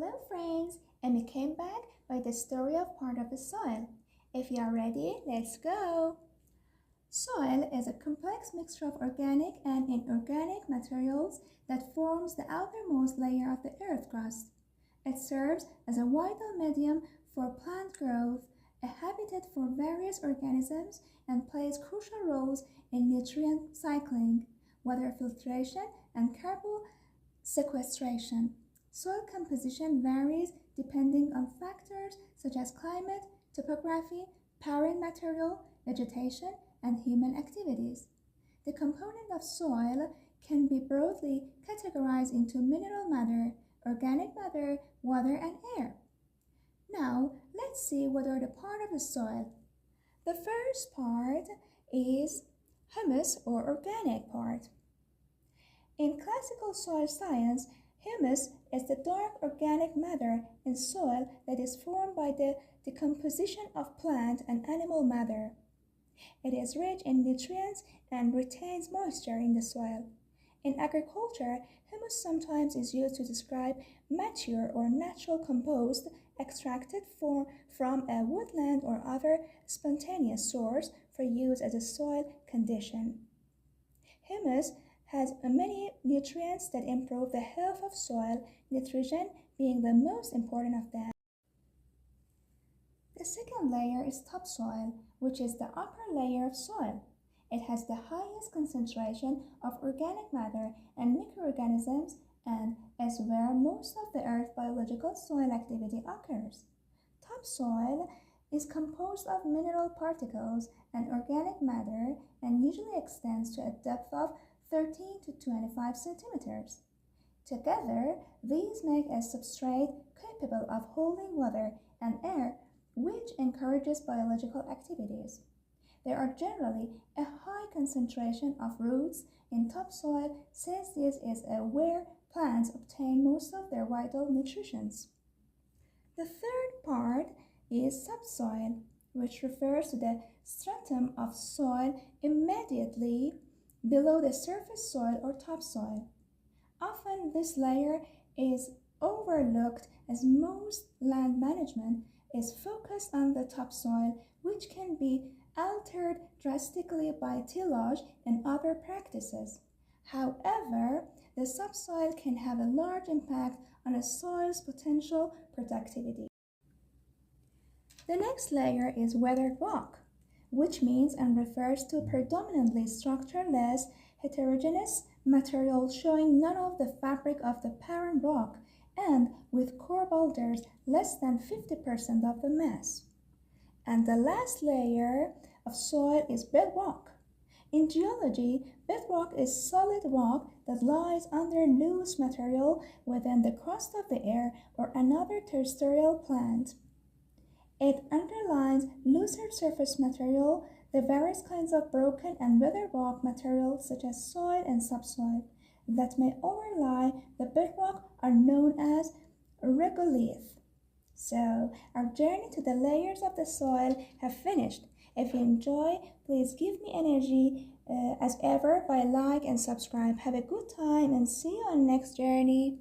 Hello friends, and we came back by the story of part of the soil. If you are ready, let's go! Soil is a complex mixture of organic and inorganic materials that forms the outermost layer of the earth crust. It serves as a vital medium for plant growth, a habitat for various organisms, and plays crucial roles in nutrient cycling, water filtration, and carbon sequestration. Soil composition varies depending on factors such as climate, topography, parent material, vegetation, and human activities. The component of soil can be broadly categorized into mineral matter, organic matter, water, and air. Now, let's see what are the parts of the soil. The first part is humus or organic part. In classical soil science, humus is the dark organic matter in soil that is formed by the decomposition of plant and animal matter. It is rich in nutrients and retains moisture in the soil. In agriculture, humus sometimes is used to describe mature or natural compost extracted from a woodland or other spontaneous source for use as a soil condition. Humus has many nutrients that improve the health of soil, nitrogen being the most important of them. The second layer is topsoil, which is the upper layer of soil. It has the highest concentration of organic matter and microorganisms and is where most of the Earth's biological soil activity occurs. Topsoil is composed of mineral particles and organic matter and usually extends to a depth of 13 to 25 centimeters. Together, these make a substrate capable of holding water and air, which encourages biological activities. There are generally a high concentration of roots in topsoil since this is where plants obtain most of their vital nutrition. The third part is subsoil, which refers to the stratum of soil immediately below the surface soil or topsoil. Often this layer is overlooked as most land management is focused on the topsoil, which can be altered drastically by tillage and other practices. However, the subsoil can have a large impact on a soil's potential productivity. The next layer is weathered rock, which means and refers to predominantly structureless, heterogeneous material showing none of the fabric of the parent rock and with core boulders less than 50% of the mass. And the last layer of soil is bedrock. In geology, bedrock is solid rock that lies under loose material within the crust of the air or another terrestrial plant. It underlies looser surface material, the various kinds of broken and weathered rock materials such as soil and subsoil that may overlie the bedrock are known as regolith. So, our journey to the layers of the soil have finished. If you enjoy, please give me energy as ever by like and subscribe. Have a good time and see you on next journey.